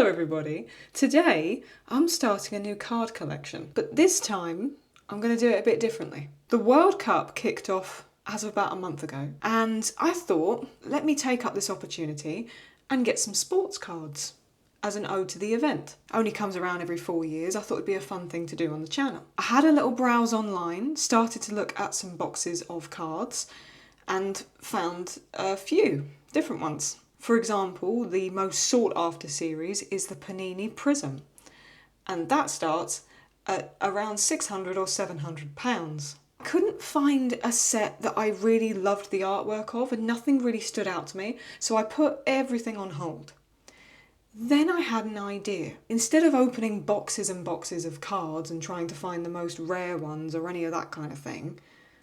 Hello everybody. Today I'm starting a new card collection, but this time I'm going to do it a bit differently. The World Cup kicked off as of about a month ago, and I thought, let me take up this opportunity and get some sports cards as an ode to the event. Only comes around every 4 years. I thought it'd be a fun thing to do on the channel. I had a little browse online, started to look at some boxes of cards, and found a few different ones. For example, the most sought after series is the Panini Prism, and that starts at around £600 or £700. I couldn't find a set that I really loved the artwork of, and nothing really stood out to me, so I put everything on hold. Then I had an idea. Instead of opening boxes and boxes of cards and trying to find the most rare ones or any of that kind of thing,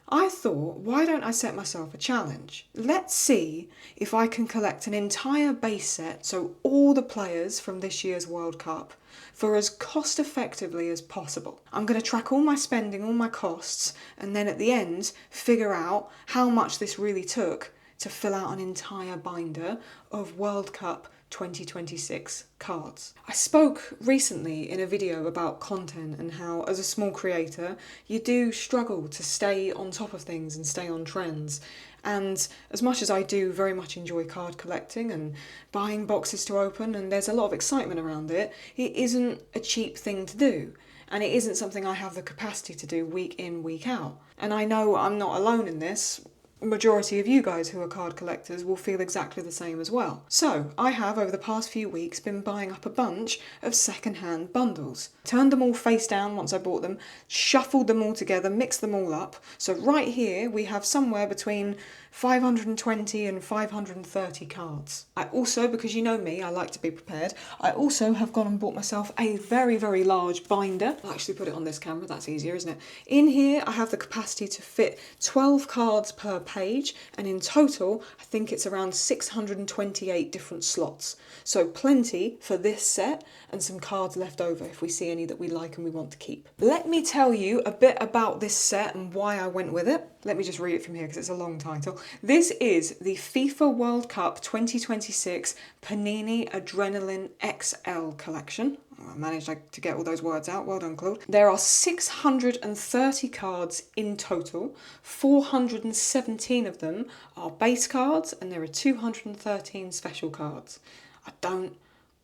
I thought, why don't I set myself a challenge? Let's see if I can collect an entire base set, so all the players from this year's World Cup, for as cost effectively as possible. I'm going to track all my spending, all my costs, and then at the end figure out how much this really took to fill out an entire binder of World Cup 2026 cards. I spoke recently in a video about content and how, as a small creator, you do struggle to stay on top of things and stay on trends. And as much as I do very much enjoy card collecting and buying boxes to open, and there's a lot of excitement around it, it isn't a cheap thing to do. And it isn't something I have the capacity to do week in, week out. And I know I'm not alone in this. Majority of you guys who are card collectors will feel exactly the same as well. So I have, over the past few weeks, been buying up a bunch of second-hand bundles. Turned them all face down once I bought them, shuffled them all together, mixed them all up. So right here we have somewhere between 520 and 530 cards. I also, because you know me, I like to be prepared, I also have gone and bought myself a very, very large binder. I'll actually put it on this camera, that's easier, isn't it? In here I have the capacity to fit 12 cards per page, and in total I think it's around 628 different slots. So plenty for this set and some cards left over if we see any that we like and we want to keep. Let me tell you a bit about this set and why I went with it. Let me just read it from here because it's a long title. This is the FIFA World Cup 2026 Panini Adrenaline XL collection. I managed to get all those words out. Well done, Claude. There are 630 cards in total. 417 of them are base cards, and there are 213 special cards. I don't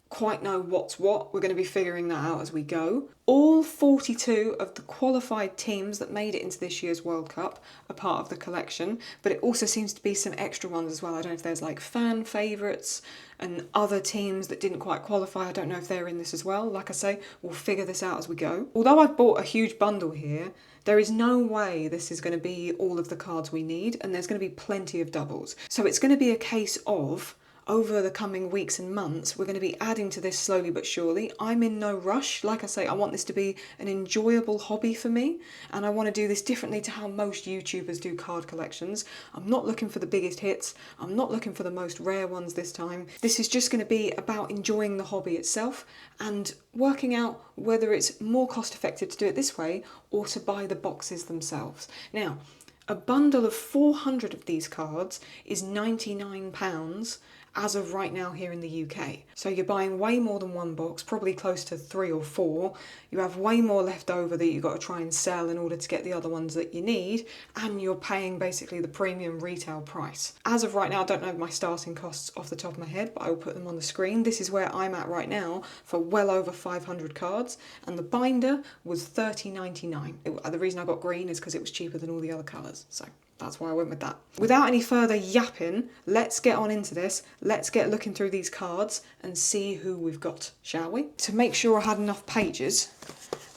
quite know what's what. We're going to be figuring that out as we go. All 42 of the qualified teams that made it into this year's World Cup are part of the collection, but it also seems to be some extra ones as well. I don't know if there's like fan favourites and other teams that didn't quite qualify. I don't know if they're in this as well. Like I say, we'll figure this out as we go. Although I've bought a huge bundle here, there is no way this is going to be all of the cards we need, and there's going to be plenty of doubles. So it's going to be a case of, over the coming weeks and months, we're going to be adding to this slowly but surely. I'm in no rush. Like I say, I want this to be an enjoyable hobby for me, and I want to do this differently to how most YouTubers do card collections. I'm not looking for the biggest hits. I'm not looking for the most rare ones this time. This is just going to be about enjoying the hobby itself and working out whether it's more cost effective to do it this way or to buy the boxes themselves. Now, a bundle of 400 of these cards is £99 as of right now here in the UK. So you're buying way more than one box, probably close to 3 or 4. You have way more left over that you've got to try and sell in order to get the other ones that you need, and you're paying basically the premium retail price. As of right now, I don't know my starting costs off the top of my head, but I will put them on the screen. This is where I'm at right now for well over 500 cards, and the binder was £30.99. The reason I got green is because it was cheaper than all the other colours, so that's why I went with that. Without any further yapping, let's get on into this. Let's get looking through these cards and see who we've got, shall we? To make sure I had enough pages,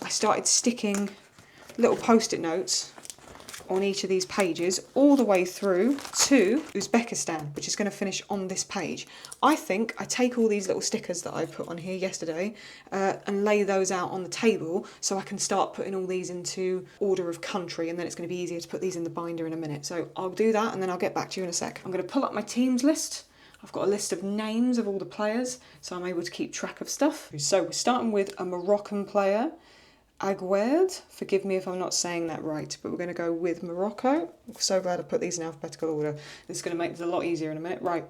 I started sticking little post-it notes on each of these pages all the way through to Uzbekistan, which is going to finish on this page. I think I take all these little stickers that I put on here yesterday and lay those out on the table so I can start putting all these into order of country, and then it's going to be easier to put these in the binder in a minute. So I'll do that and then I'll get back to you in a sec. I'm going to pull up my teams list. I've got a list of names of all the players, so I'm able to keep track of stuff. So we're starting with a Moroccan player, Aguerd. Forgive me if I'm not saying that right, but we're going to go with Morocco. I'm so glad I put these in alphabetical order. This is going to make this a lot easier in a minute. Right,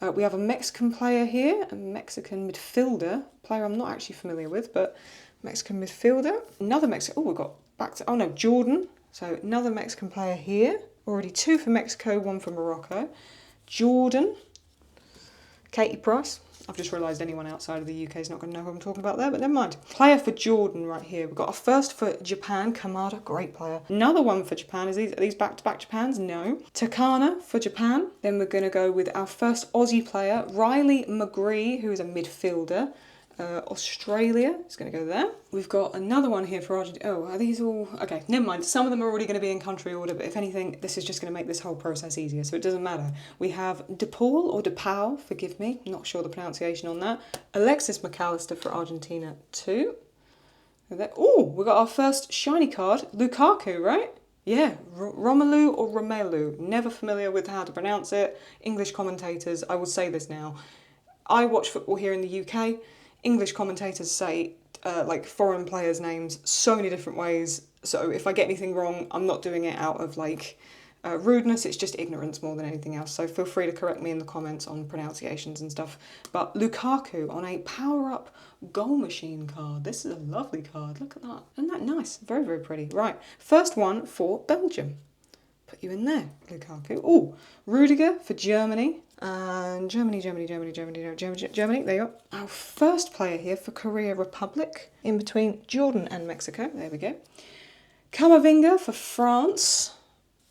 We have a Mexican player here, a Mexican midfielder, player I'm not actually familiar with, but Mexican midfielder. Another Mexican, oh, we've got back to, oh no, Jordan. So another Mexican player here. Already 2 for Mexico, 1 for Morocco. Jordan. Katie Price. I've just realised anyone outside of the UK is not going to know who I'm talking about there, but never mind. Player for Jordan right here. We've got a first for Japan, Kamada, great player. Another one for Japan. Are these back-to-back Japans? No. Takana for Japan. Then we're going to go with our first Aussie player, Riley McGree, who is a midfielder. Australia is going to go there. We've got another one here for Argentina. Oh, are these all? Okay, never mind. Some of them are already going to be in country order, but if anything, this is just going to make this whole process easier, so it doesn't matter. We have DePaul or DePaul, forgive me, not sure the pronunciation on that. Alexis McAllister for Argentina too. Oh, we got our first shiny card, Lukaku, right? Yeah, Romelu or Romelu. Never familiar with how to pronounce it. English commentators, I will say this now. I watch football here in the UK. English commentators say like foreign players' names so many different ways. So if I get anything wrong, I'm not doing it out of like rudeness. It's just ignorance more than anything else. So feel free to correct me in the comments on pronunciations and stuff. But Lukaku on a power-up goal machine card. This is a lovely card. Look at that. Isn't that nice? Very, very pretty. Right. First one for Belgium. Put you in there, Lukaku. Oh, Rudiger for Germany. And Germany, there you go. Our first player here for Korea Republic, in between Jordan and Mexico. There we go. Camavinga for France.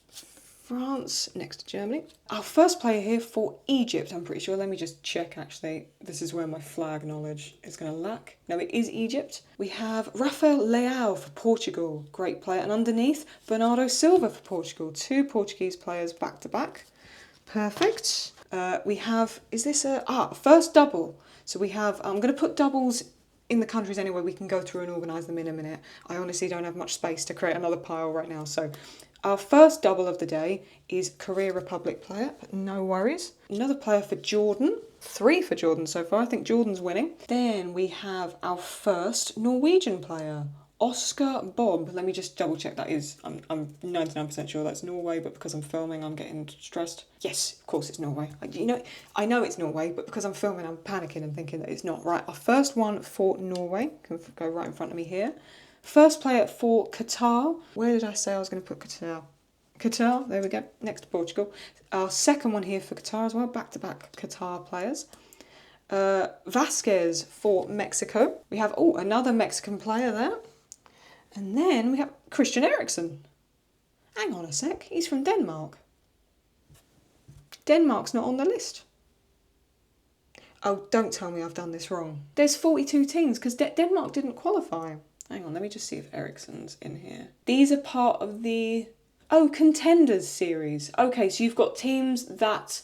France next to Germany. Our first player here for Egypt, I'm pretty sure. Let me just check, actually. This is where my flag knowledge is going to lack. No, it is Egypt. We have Rafael Leao for Portugal. Great player. And underneath, Bernardo Silva for Portugal. 2 Portuguese players back to back. Perfect. We have, is this first double. So we have, I'm going to put doubles in the countries anyway. We can go through and organise them in a minute. I honestly don't have much space to create another pile right now. So our first double of the day is Korea Republic player, but no worries. Another player for Jordan. 3 for Jordan so far. I think Jordan's winning. Then we have our first Norwegian player, Oscar Bob. Let me just double check that is. I'm 99% sure that's Norway, but because I'm filming, I'm getting stressed. Yes, of course it's Norway. I know it's Norway, but because I'm filming, I'm panicking and thinking that it's not. Right, our first one for Norway can go right in front of me here. First player for Qatar. Where did I say I was going to put Qatar? Qatar, there we go, next to Portugal. Our second one here for Qatar as well, back-to-back Qatar players. Vasquez for Mexico. We have, another Mexican player there. And then we have Christian Eriksen. Hang on a sec, he's from Denmark. Denmark's not on the list. Oh, don't tell me I've done this wrong. There's 42 teams because Denmark didn't qualify. Hang on, let me just see if Eriksen's in here. These are part of the, Contenders series. Okay, so you've got teams that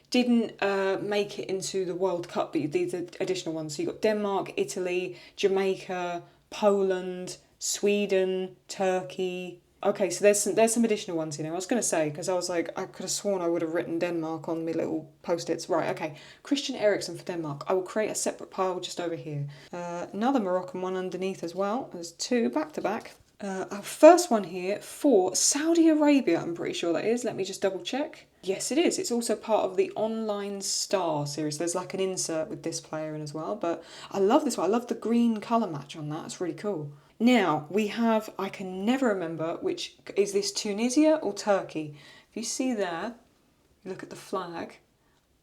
didn't make it into the World Cup, but these are additional ones. So you've got Denmark, Italy, Jamaica, Poland, Sweden, Turkey. Okay, so there's some additional ones in there. I was going to say, because I was like, I could have sworn I would have written Denmark on my little post-its. Right, okay. Christian Eriksen for Denmark. I will create a separate pile just over here. Another Moroccan one underneath as well. There's 2 back-to-back. Our first one here for Saudi Arabia, I'm pretty sure that is. Let me just double check. Yes, it is. It's also part of the Online Star series. There's like an insert with this player in as well. But I love this one. I love the green colour match on that. It's really cool. Now, we have, I can never remember, which, is this Tunisia or Turkey? If you see there, you look at the flag,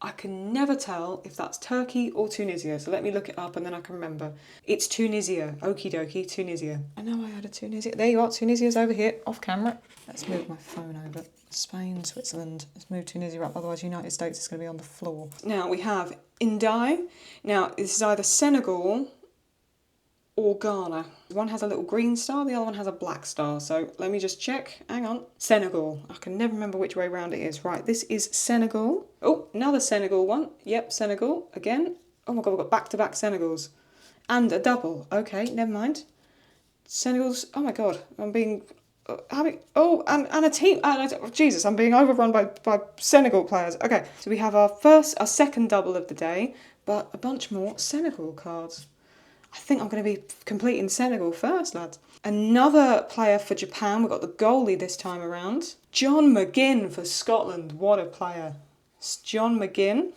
I can never tell if that's Turkey or Tunisia. So let me look it up and then I can remember. It's Tunisia. Okie dokie, Tunisia. I know I had a Tunisia. There you are, Tunisia's over here, off camera. Let's move my phone over. Spain, Switzerland. Let's move Tunisia up, otherwise United States is going to be on the floor. Now, we have Indai. Now, this is either Senegal or Ghana. One has a little green star, the other one has a black star. So let me just check. Hang on. Senegal. I can never remember which way round it is. Right, this is Senegal. Oh, another Senegal one. Yep, Senegal again. Oh my God, we've got back-to-back Senegals. And a double. Okay, never mind. Senegal's, oh my God, I'm being, and a team, Jesus, I'm being overrun by Senegal players. Okay, so we have our second double of the day, but a bunch more Senegal cards. I think I'm going to be completing Senegal first, lads. Another player for Japan. We've got the goalie this time around. John McGinn for Scotland. What a player. It's John McGinn.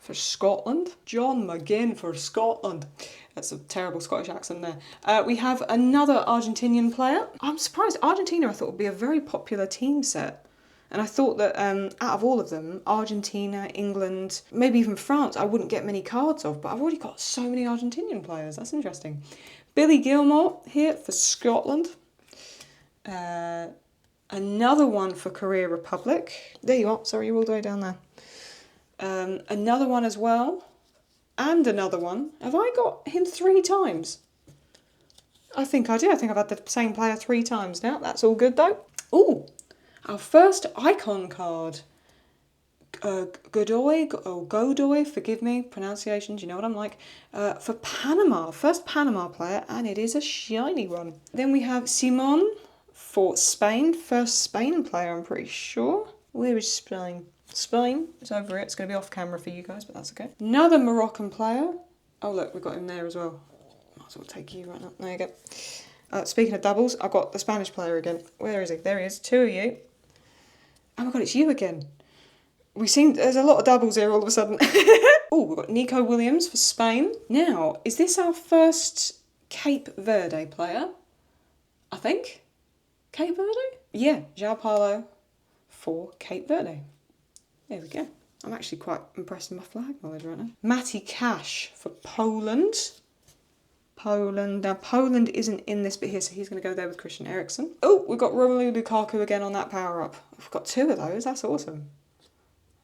for Scotland. John McGinn for Scotland. That's a terrible Scottish accent there. We have another Argentinian player. I'm surprised. Argentina, I thought, would be a very popular team set. And I thought that out of all of them, Argentina, England, maybe even France, I wouldn't get many cards of, but I've already got so many Argentinian players. That's interesting. Billy Gilmore here for Scotland. Another one for Korea Republic. There you are. Sorry, you're all the way down there. Another one as well. And another one. Have I got him 3 times? I think I do. I think I've had the same player 3 times now. That's all good though. Ooh. Our first icon card, Godoy, forgive me, pronunciations, you know what I'm like, for Panama, first Panama player, and it is a shiny one. Then we have Simon for Spain, first Spain player, I'm pretty sure. Where is Spain? Spain, it's over here, it's going to be off camera for you guys, but that's okay. Another Moroccan player. Oh look, we've got him there as well. Might as well take you right now, there you go. Speaking of doubles, I've got the Spanish player again. Where is he? There he is, 2 of you. Oh my god, it's you again. There's a lot of doubles here all of a sudden. Oh, we've got Nico Williams for Spain. Now, is this our first Cape Verde player? I think. Cape Verde? Yeah, João Paulo for Cape Verde. There we go. I'm actually quite impressed with my flag knowledge right now. Matty Cash for Poland. Now, Poland isn't in this bit here, so he's going to go there with Christian Eriksen. Oh, we've got Romelu Lukaku again on that power-up. We've got 2 of those. That's awesome.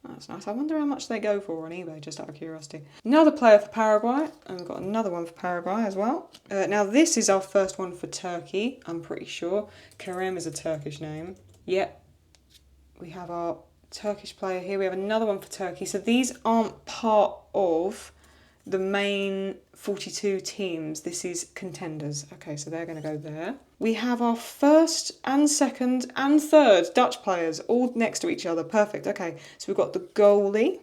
That's nice. I wonder how much they go for on eBay, just out of curiosity. Another player for Paraguay, and we've got another one for Paraguay as well. Now, this is our first one for Turkey, I'm pretty sure. Kerem is a Turkish name. Yep. We have our Turkish player here. We have another one for Turkey. So these aren't part of the main 42 teams. This is contenders. Okay, so they're going to go there. We have our first and second and third Dutch players all next to each other. Perfect. Okay, so we've got the goalie.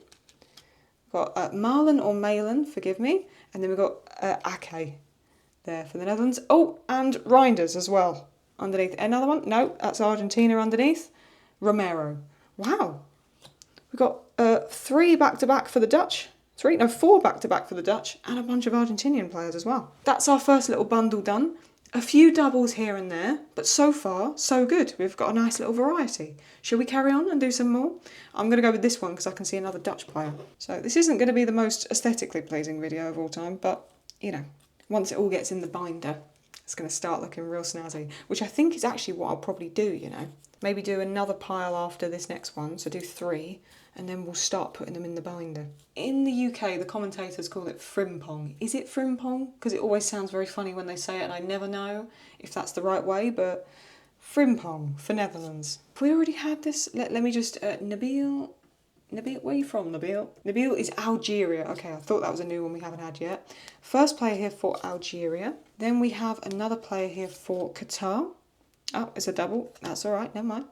We've got Marlon or Malin, forgive me. And then we've got Ake there for the Netherlands. Oh, and Reinders as well underneath. Another one? No, that's Argentina underneath. Romero. Wow. We've got 3 back-to-back for the Dutch. 4 back-to-back for the Dutch, and a bunch of Argentinian players as well. That's our first little bundle done. A few doubles here and there, but so far, so good. We've got a nice little variety. Shall we carry on and do some more? I'm going to go with this one because I can see another Dutch player. So this isn't going to be the most aesthetically pleasing video of all time, but, you know, once it all gets in the binder, it's going to start looking real snazzy, which I think is actually what I'll probably do, you know. Maybe do another pile after this next one, so do 3, and then we'll start putting them in the binder. In the UK, the commentators call it frimpong. Is it frimpong? Because it always sounds very funny when they say it, and I never know if that's the right way, but frimpong for Netherlands. Have we already had this? Let me just, Nabil, where are you from, Nabil? Nabil is Algeria. Okay, I thought that was a new one we haven't had yet. First player here for Algeria. Then we have another player here for Qatar. Oh, it's a double. That's all right, never mind.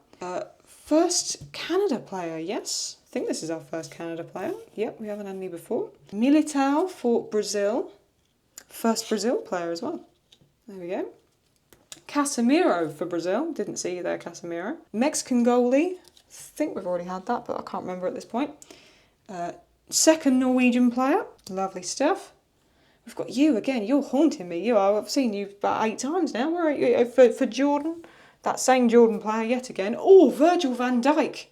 First Canada player, yes. I think this is our first Canada player. Yep, we haven't had any before. Militao for Brazil. First Brazil player as well. There we go. Casemiro for Brazil. Didn't see you there, Casemiro. Mexican goalie. I think we've already had that, but I can't remember at this point. Second Norwegian player. Lovely stuff. We've got you again. You're haunting me. You are. I've seen you about 8 times now. Where are you? For Jordan. That same Jordan player yet again. Oh, Virgil van Dijk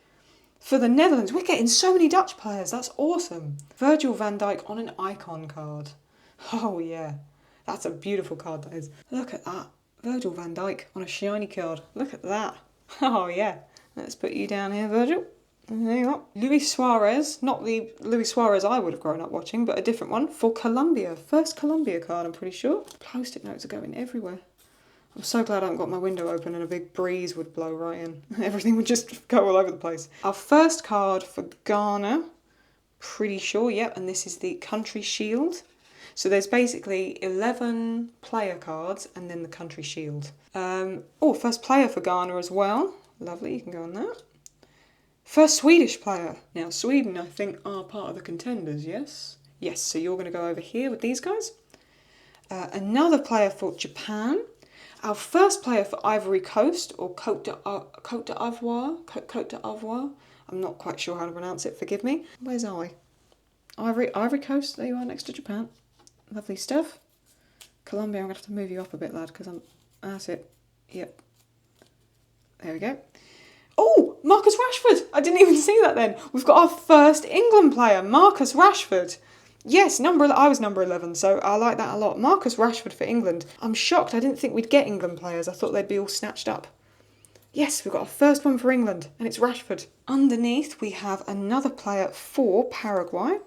for the Netherlands. We're getting so many Dutch players. That's awesome. Virgil van Dijk on an icon card. Oh, yeah. That's a beautiful card, that is. Look at that. Virgil van Dijk on a shiny card. Look at that. Oh, yeah. Let's put you down here, Virgil. There you go. Luis Suarez. Not the Luis Suarez I would have grown up watching, but a different one for Colombia. First Colombia card, I'm pretty sure. Post-it notes are going everywhere. I'm so glad I haven't got my window open and a big breeze would blow right in. Everything would just go all over the place. Our first card for Ghana, pretty sure, yep, and this is the Country Shield. So there's basically 11 player cards and then the Country Shield. First player for Ghana as well. Lovely, you can go on that. First Swedish player. Now, Sweden, I think, are part of the contenders, yes? Yes, so you're going to go over here with these guys. Another player for Japan. Our first player for Ivory Coast, or Côte d'Ivoire. I'm not quite sure how to pronounce it, forgive me. Where's I? Ivory Coast, there you are, next to Japan. Lovely stuff. Colombia, I'm going to have to move you up a bit, lad, because that's it. Yep. There we go. Oh, Marcus Rashford! I didn't even see that then. We've got our first England player, Marcus Rashford. Yes, I was number 11, so I like that a lot. Marcus Rashford for England. I'm shocked. I didn't think we'd get England players. I thought they'd be all snatched up. Yes, we've got our first one for England, and it's Rashford. Underneath, we have another player for Paraguay.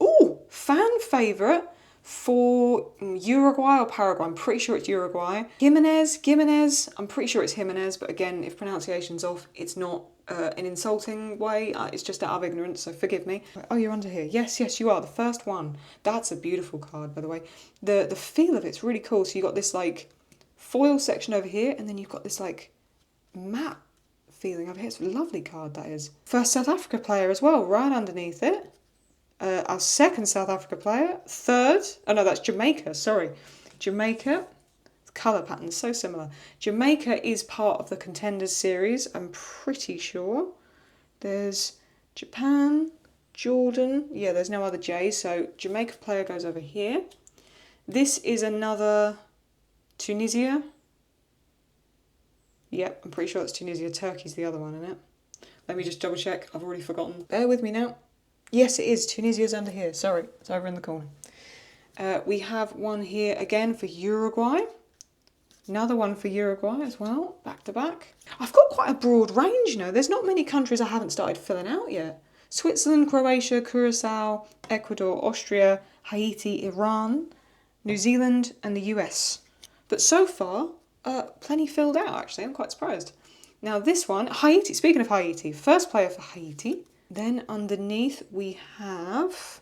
Oh, fan favourite for Uruguay or Paraguay. I'm pretty sure it's Uruguay. Gimenez. I'm pretty sure it's Jimenez, but again, if pronunciation's off, it's not an insulting way. It's just out of ignorance, so forgive me. Oh, you're under here. Yes, you are. The first one. That's a beautiful card, by the way. The feel of it's really cool. So you've got this, like, foil section over here, and then you've got this, like, matte feeling over here. It's a lovely card, that is. First South Africa player as well, right underneath it. Our second South Africa player. Third, oh no, that's Jamaica, sorry. Jamaica, the colour pattern is so similar. Jamaica is part of the Contenders series, I'm pretty sure. There's Japan, Jordan, yeah, there's no other J, so Jamaica player goes over here. This is another Tunisia. Yep, I'm pretty sure it's Tunisia. Turkey's the other one, isn't it? Let me just double check, I've already forgotten. Bear with me now. Yes, it is. Tunisia's under here. Sorry, it's over in the corner. We have one here again for Uruguay. Another one for Uruguay as well, back to back. I've got quite a broad range, you know. There's not many countries I haven't started filling out yet. Switzerland, Croatia, Curacao, Ecuador, Austria, Haiti, Iran, New Zealand and the US. But so far, plenty filled out actually. I'm quite surprised. Now this one, Haiti. Speaking of Haiti, first player for Haiti. Then underneath we have...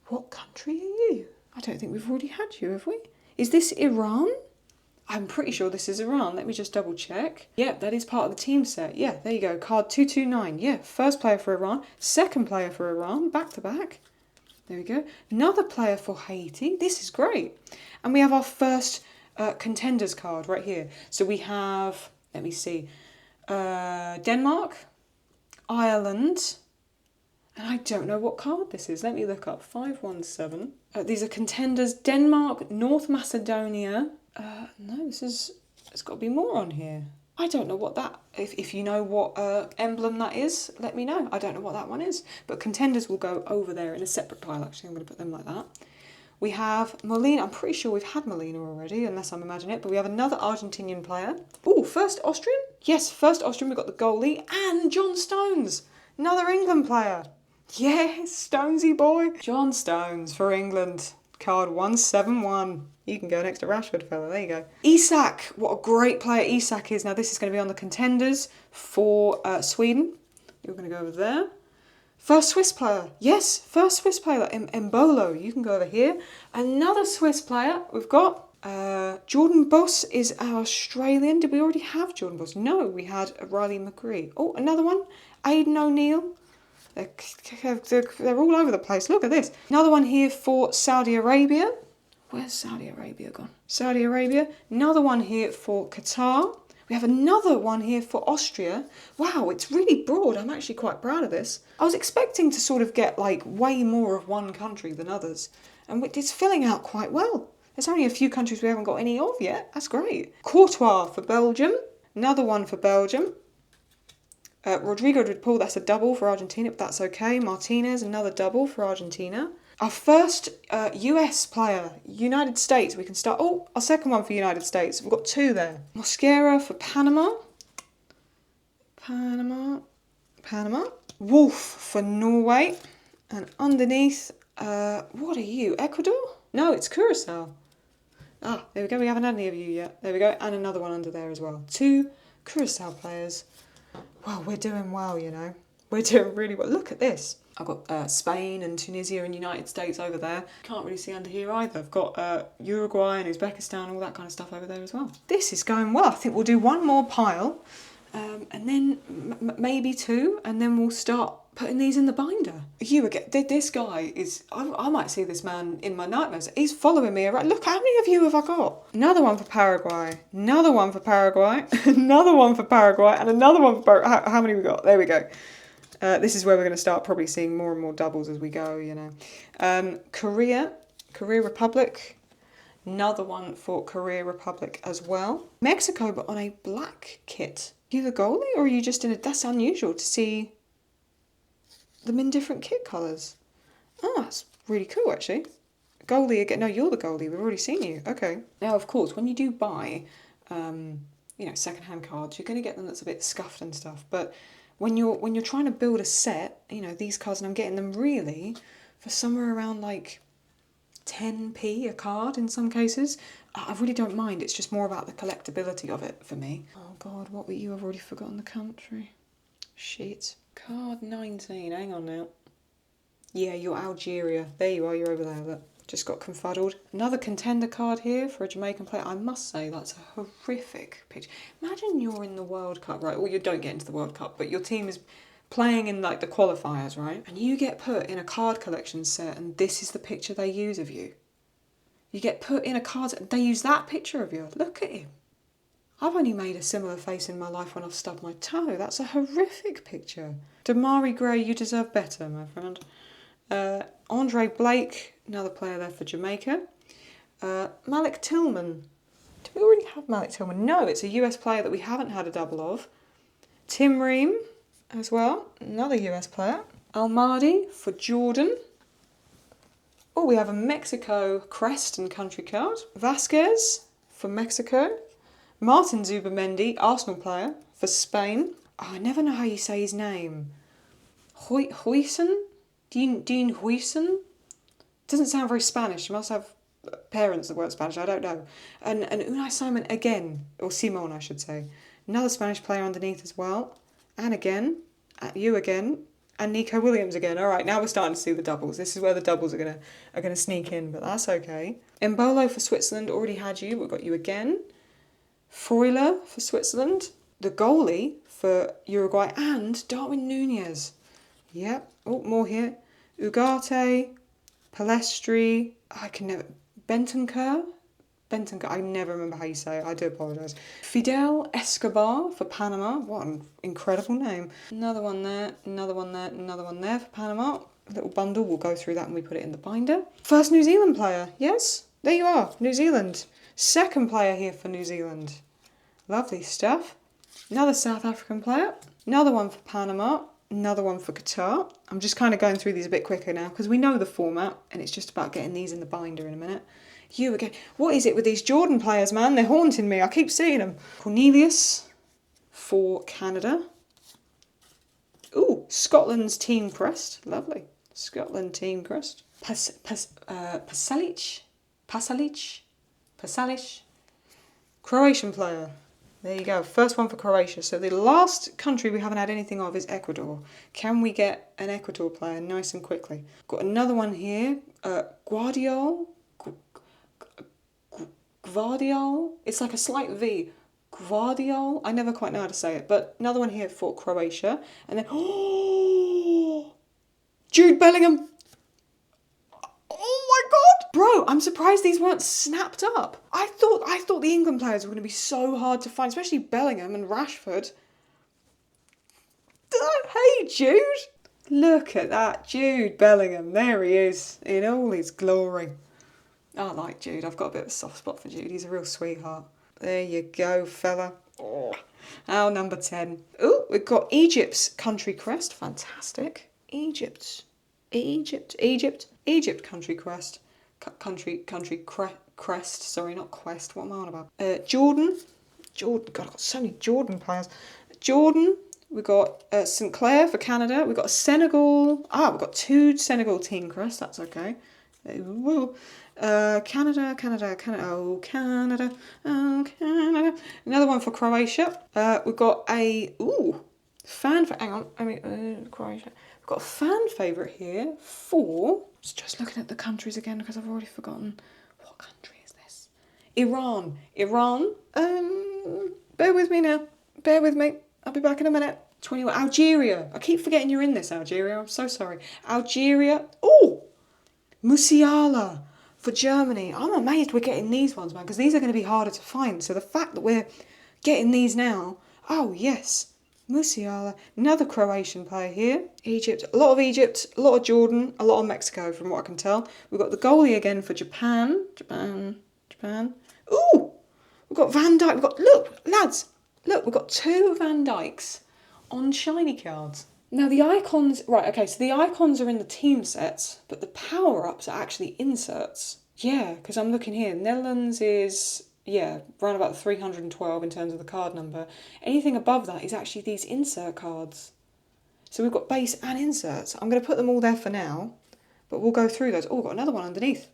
What country are you? I don't think we've already had you, have we? Is this Iran? I'm pretty sure this is Iran. Let me just double check. Yep, that is part of the team set. Yeah, there you go. Card 229. Yeah, first player for Iran. Second player for Iran. Back to back. There we go. Another player for Haiti. This is great. And we have our first Contenders card right here. So we have, let me see, Denmark, Ireland, and I don't know what card this is. Let me look up. 517. These are Contenders. Denmark, North Macedonia. No, there's got to be more on here. I don't know what that, if you know what emblem that is, let me know. I don't know what that one is. But Contenders will go over there in a separate pile, actually. I'm going to put them like that. We have Molina. I'm pretty sure we've had Molina already, unless I'm imagining it. But we have another Argentinian player. Oh, first Austrian? Yes, first Austrian. We've got the goalie. And John Stones. Another England player. Yes, Stonesy boy. John Stones for England. Card 171. You can go next to Rashford, fella. There you go. Isak. What a great player Isak is. Now, this is going to be on the Contenders for Sweden. You're going to go over there. First Swiss player. Yes, first Swiss player. Mbolo. You can go over here. Another Swiss player. We've got Jordan Boss is our Australian. Did we already have Jordan Boss? No, we had Riley McGree. Oh, another one. Aidan O'Neill. They're all over the place. Look at this. Another one here for Saudi Arabia. Where's Saudi Arabia gone? Saudi Arabia. Another one here for Qatar. We have another one here for Austria. Wow, it's really broad. I'm actually quite proud of this. I was expecting to sort of get like way more of one country than others. And it's filling out quite well. There's only a few countries we haven't got any of yet. That's great. Courtois for Belgium. Another one for Belgium. Rodrigo de Paul, that's a double for Argentina, but that's okay. Martinez, another double for Argentina. Our first US player, United States. We can start. Oh, our second one for United States. We've got two there. Mosquera for Panama. Panama. Wolf for Norway. And underneath, what are you? Ecuador? No, it's Curacao. Ah, there we go. We haven't had any of you yet. There we go. And another one under there as well. Two Curacao players. Well, we're doing well, you know. We're doing really well. Look at this. I've got Spain and Tunisia and United States over there. Can't really see under here either. I've got Uruguay and Uzbekistan, all that kind of stuff over there as well. This is going well. I think we'll do one more pile and then maybe two, and then we'll start putting these in the binder. This guy is, I might see this man in my nightmares. He's following me around. Look, how many of you have I got? Another one for Paraguay. Another one for Paraguay. Another one for Paraguay. And another one for Paraguay. How many we got? There we go. This is where we're going to start probably seeing more and more doubles as we go, you know. Korea Republic. Another one for Korea Republic as well. Mexico, but on a black kit. Are you the goalie, or are you just in a... That's unusual to see them in different kit colours. Oh, that's really cool, actually. Goalie again. No, you're the goalie. We've already seen you. Okay. Now, of course, when you do buy, you know, second-hand cards, you're going to get them that's a bit scuffed and stuff. But when you're trying to build a set, you know, these cards, and I'm getting them really for somewhere around like 10p a card in some cases. I really don't mind. It's just more about the collectability of it for me. Oh God, what were you? I've already forgotten the country. Shit. Card 19. Hang on now. Yeah, you're Algeria. There you are. You're over there. Look. Just got confuddled. Another contender card here for a Jamaican player. I must say that's a horrific picture. Imagine you're in the World Cup, right? Well, you don't get into the World Cup, but your team is playing in like the qualifiers, right? And you get put in a card collection set and this is the picture they use of you. You get put in a card set, they use that picture of you. Look at him. I've only made a similar face in my life when I've stubbed my toe. That's a horrific picture. Damari Gray, you deserve better, my friend. Andre Blake, another player there for Jamaica. Malik Tillman. Do we already have Malik Tillman? No, it's a US player that we haven't had a double of. Tim Ream as well, another US player. Almadi for Jordan. Oh, we have a Mexico crest and country card. Vasquez for Mexico. Martin Zubamendi, Arsenal player for Spain. Oh, I never know how you say his name. Huijsen? Dean Huijsen? Doesn't sound very Spanish. You must have parents that weren't Spanish. I don't know. And Unai Simon again, or Simon, I should say. Another Spanish player underneath as well. And again, you again, and Nico Williams again. All right, now we're starting to see the doubles. This is where the doubles are gonna sneak in, but that's okay. Embolo for Switzerland, already had you. We've got you again. Freuler for Switzerland. The goalie for Uruguay, and Darwin Nunez. Yep. Oh, more here. Ugarte, Palestri. Bentancur. I never remember how you say it. I do apologise. Fidel Escobar for Panama. What an incredible name. Another one there, another one there, another one there for Panama. A little bundle. We'll go through that and we put it in the binder. First New Zealand player. Yes, there you are. New Zealand. Second player here for New Zealand. Lovely stuff. Another South African player. Another one for Panama. Another one for Qatar. I'm just kind of going through these a bit quicker now because we know the format and it's just about getting these in the binder in a minute. You again. What is it with these Jordan players, man? They're haunting me. I keep seeing them. Cornelius for Canada. Ooh, Scotland's team crest. Lovely. Scotland team crest. Pasalic. Croatian player. There you go. First one for Croatia. So the last country we haven't had anything of is Ecuador. Can we get an Ecuador player nice and quickly? Got another one here. Guardiol. It's like a slight V. Guardiol. I never quite know how to say it. But another one here for Croatia. And then, oh, Jude Bellingham. Oh my God. Bro, I'm surprised these weren't snapped up. I thought the England players were going to be so hard to find, especially Bellingham and Rashford. Hey, Jude. Look at that. Jude Bellingham. There he is in all his glory. I like Jude. I've got a bit of a soft spot for Jude. He's a real sweetheart. There you go, fella. Oh, our number 10. Oh, we've got Egypt's country crest. Fantastic. Egypt country crest. Crest. Sorry, not quest. What am I on about? Jordan. God, I've got so many Jordan players. Jordan. We've got St. Clair for Canada. We've got Senegal. We've got 2 Senegal team crests. That's okay. Canada. Oh, Canada. Another one for Croatia. We've got a Croatia. We've got a fan favourite here for. Just looking at the countries again because I've already forgotten. What country is this? Iran. Bear with me now. Bear with me. I'll be back in a minute. 21. Algeria. I keep forgetting you're in this, Algeria. I'm so sorry. Algeria. Oh, Musiala for Germany. I'm amazed we're getting these ones, man, because these are going to be harder to find. So the fact that we're getting these now, oh yes, Musiala, another Croatian player here. Egypt, a lot of Jordan, a lot of Mexico from what I can tell. We've got the goalie again for Japan. Japan. Ooh! We've got Van Dijk. Look, lads, look, we've got 2 Van Dijks on shiny cards. Now the icons, right, okay, so the icons are in the team sets, but the power-ups are actually inserts. Yeah, because I'm looking here. Netherlands is, yeah, around about 312 in terms of the card number. Anything above that is actually these insert cards. So we've got base and inserts. I'm going to put them all there for now, but we'll go through those. Oh, we've got another one underneath.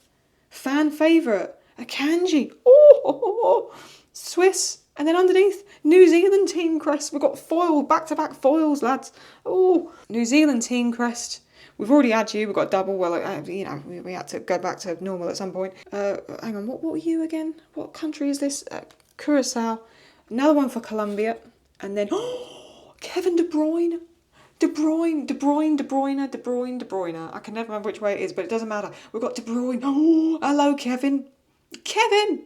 Fan favourite, Akanji. Oh, Swiss. And then underneath, New Zealand team crest. We've got foil, back-to-back foils, lads. Oh, New Zealand team crest. We've already had you. We've got double. Well, you know, we had to go back to normal at some point. Hang on, what were you again? What country is this? Curacao. Another one for Colombia. And then, Kevin De Bruyne. De Bruyne. I can never remember which way it is, but it doesn't matter. We've got De Bruyne. Oh, hello, Kevin. Kevin.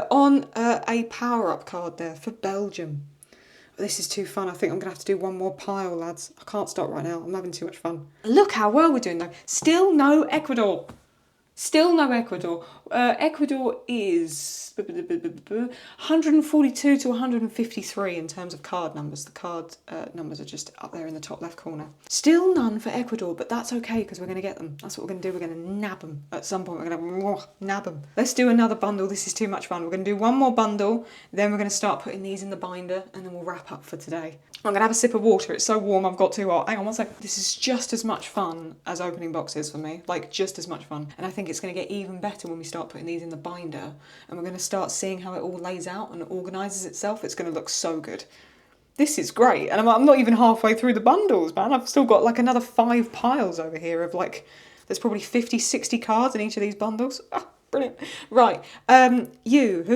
On a power-up card there for Belgium. This is too fun. I think I'm going to have to do one more pile, lads. I can't stop right now. I'm having too much fun. Look how well we're doing, though. Still no Ecuador. Ecuador is 142 to 153 in terms of card numbers. The card numbers are just up there in the top left corner. Still none for Ecuador, but that's okay because we're going to get them. That's what we're going to do. We're going to nab them at some point. We're going to nab them. Let's do another bundle. This is too much fun. We're going to do one more bundle. Then we're going to start putting these in the binder and then we'll wrap up for today. I'm going to have a sip of water. It's so warm, I've got too hot. Hang on one sec. This is just as much fun as opening boxes for me. Like, just as much fun. And I think it's going to get even better when we start putting these in the binder. And we're going to start seeing how it all lays out and organises itself. It's going to look so good. This is great. And I'm not even halfway through the bundles, man. I've still got like another 5 piles over here of like, there's probably 50, 60 cards in each of these bundles. Ah, brilliant. Right. Who are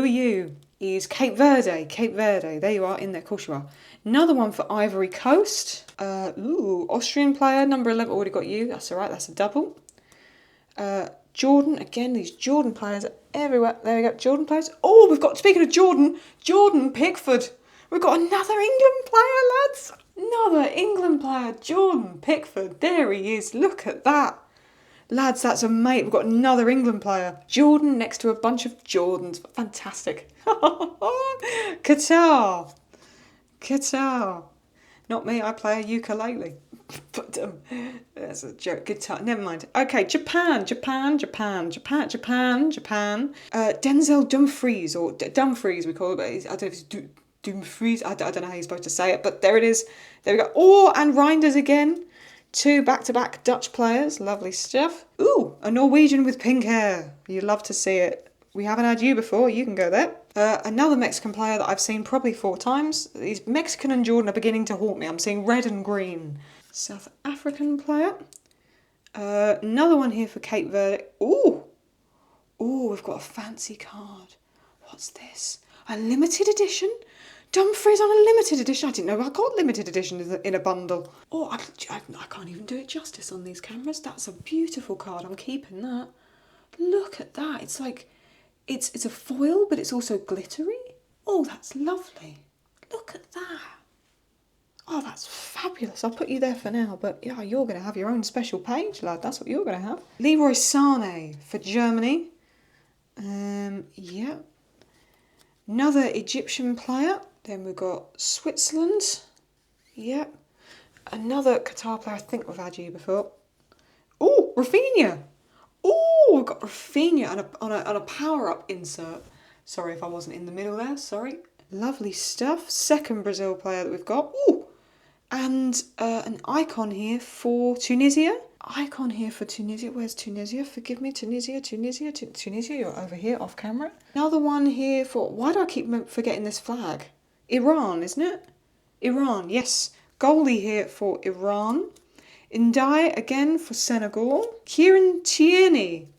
you? Is Cape Verde. There you are, in there, of course you are. Another one for Ivory Coast. Austrian player, number 11, already got you. That's all right, that's a double. Jordan, again, these Jordan players are everywhere. There we go, Jordan players. Oh, we've got, speaking of Jordan Pickford. We've got another England player, lads. Another England player, Jordan Pickford. There he is, look at that. Lads, that's a mate. We've got another England player. Jordan next to a bunch of Jordans. Fantastic. Qatar. Not me, I play a ukulele. But that's a joke. Guitar. Never mind. Okay, Japan. Denzel Dumfries, or Dumfries we call it, but I don't know if it's Dumfries. I don't know how you're supposed to say it, but there it is. There we go. Oh, and Reinders again. 2 back-to-back Dutch players. Lovely stuff. Ooh, a Norwegian with pink hair. You love to see it. We haven't had you before. You can go there. Another Mexican player that I've seen probably 4 times. These Mexican and Jordan are beginning to haunt me. I'm seeing red and green. South African player. Another one here for Cape Verde. Ooh, we've got a fancy card. What's this? A limited edition? Dumfries on a limited edition. I didn't know I got limited edition in a bundle. Oh, I can't even do it justice on these cameras. That's a beautiful card. I'm keeping that. Look at that. It's like, it's a foil, but it's also glittery. Oh, that's lovely. Look at that. Oh, that's fabulous. I'll put you there for now, but yeah, you're going to have your own special page, lad. That's what you're going to have. Leroy Sané for Germany. Yeah. Another Egyptian player. Then we've got Switzerland. Yep. Another Qatar player. I think we've had you before. Oh, Rafinha. Oh, we've got Rafinha on a power-up insert. Sorry if I wasn't in the middle there. Sorry. Lovely stuff. Second Brazil player that we've got. Oh, and an icon here for Tunisia. Where's Tunisia? Forgive me, Tunisia, you're over here off camera. Another one here for, why do I keep forgetting this flag? Iran, isn't it? Iran, yes. Goalie here for Iran. Ndiaye again for Senegal. Kieran Tierney.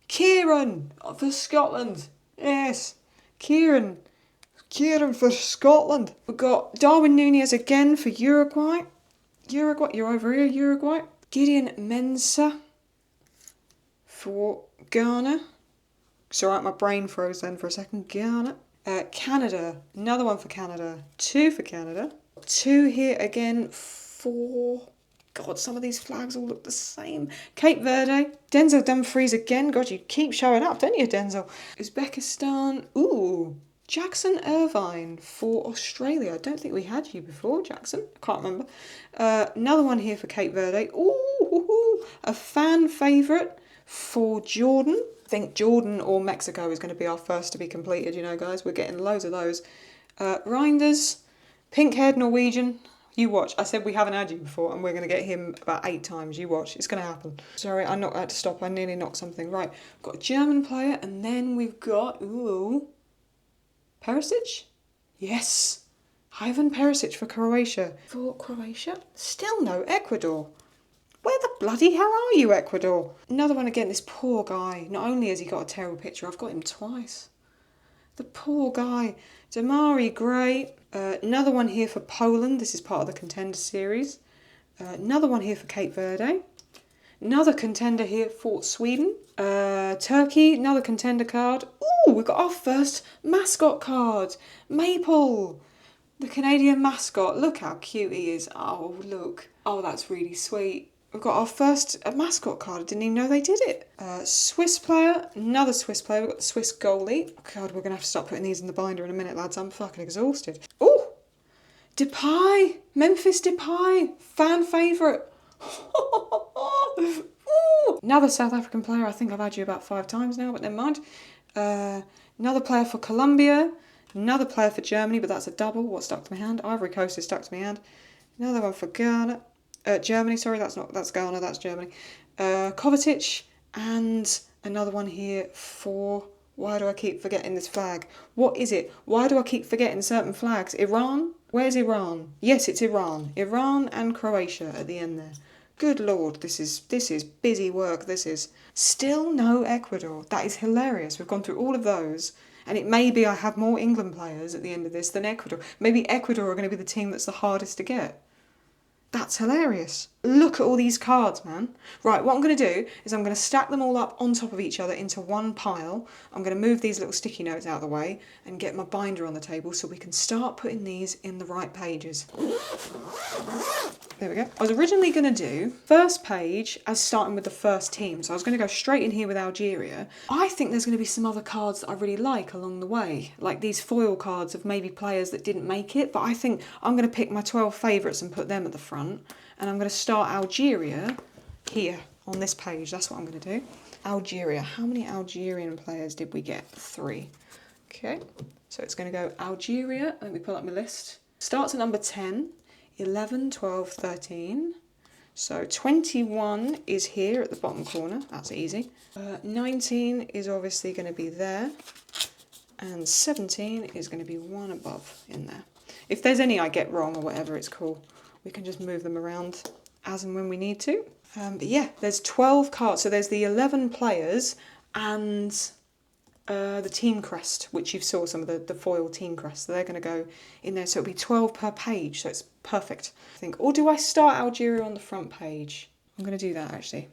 Kieran for Scotland. Yes, Kieran for Scotland. We've got Darwin Núñez again for Uruguay. You're over here, Uruguay. Gideon Mensah for Ghana. It's alright, my brain froze then for a second. Ghana. Canada, another one for Canada, 2 for Canada, 2 here again for, God, some of these flags all look the same. Cape Verde, Denzel Dumfries again, God, you keep showing up, don't you, Denzel? Uzbekistan, ooh, Jackson Irvine for Australia. I don't think we had you before, Jackson, I can't remember. Another one here for Cape Verde, ooh, a fan favourite for Jordan. I think Jordan or Mexico is going to be our first to be completed, you know, guys. We're getting loads of those. Reinders, pink-haired Norwegian. You watch. I said we haven't had you before, and we're going to get him about 8 times. You watch. It's going to happen. Sorry, I had to stop. I nearly knocked something. Right, we've got a German player, and then we've got, ooh, Perisic? Yes. Ivan Perisic for Croatia. For Croatia? Still no Ecuador. Where the bloody hell are you, Ecuador? Another one again, this poor guy. Not only has he got a terrible picture, I've got him twice. The poor guy. Damari Gray. Another one here for Poland. This is part of the contender series. Another one here for Cape Verde. Another contender here for Sweden. Turkey, another contender card. Ooh, we've got our first mascot card. Maple. The Canadian mascot. Look how cute he is. Oh, look. Oh, that's really sweet. We've got our first mascot card. I didn't even know they did it. Swiss player, another Swiss player. We've got the Swiss goalie. Oh, God, we're going to have to start putting these in the binder in a minute, lads. I'm fucking exhausted. Oh, Depay. Memphis Depay. Fan favourite. Another South African player. I think I've had you about 5 times now, but never mind. Another player for Colombia. Another player for Germany, but that's a double. What stuck to my hand? Ivory Coast is stuck to my hand. Another one for Ghana. Germany, sorry, that's Ghana, that's Germany. Kovacic, and another one here for, why do I keep forgetting this flag? What is it? Why do I keep forgetting certain flags? Iran? Where's Iran? Yes, it's Iran. Iran and Croatia at the end there. Good Lord, this is busy work, this is. Still no Ecuador. That is hilarious. We've gone through all of those, and it may be I have more England players at the end of this than Ecuador. Maybe Ecuador are going to be the team that's the hardest to get. That's hilarious. Look at all these cards, man. Right, what I'm going to do is I'm going to stack them all up on top of each other into one pile. I'm going to move these little sticky notes out of the way and get my binder on the table so we can start putting these in the right pages. There we go. I was originally going to do first page as starting with the first team. So I was going to go straight in here with Algeria. I think there's going to be some other cards that I really like along the way. Like these foil cards of maybe players that didn't make it. But I think I'm going to pick my 12 favourites and put them at the front. And I'm going to start Algeria here on this page. That's what I'm going to do. Algeria. How many Algerian players did we get? 3. Okay. So it's going to go Algeria. Let me pull up my list. Starts at number 10. 11, 12, 13. So 21 is here at the bottom corner. That's easy. 19 is obviously going to be there. And 17 is going to be one above in there. If there's any I get wrong or whatever, it's cool. We can just move them around as and when we need to. But yeah, there's 12 cards. So there's the 11 players and the team crest, which you saw some of the foil team crests. So they're going to go in there. So it'll be 12 per page. So it's perfect, I think. Or do I start Algeria on the front page? I'm going to do that, actually.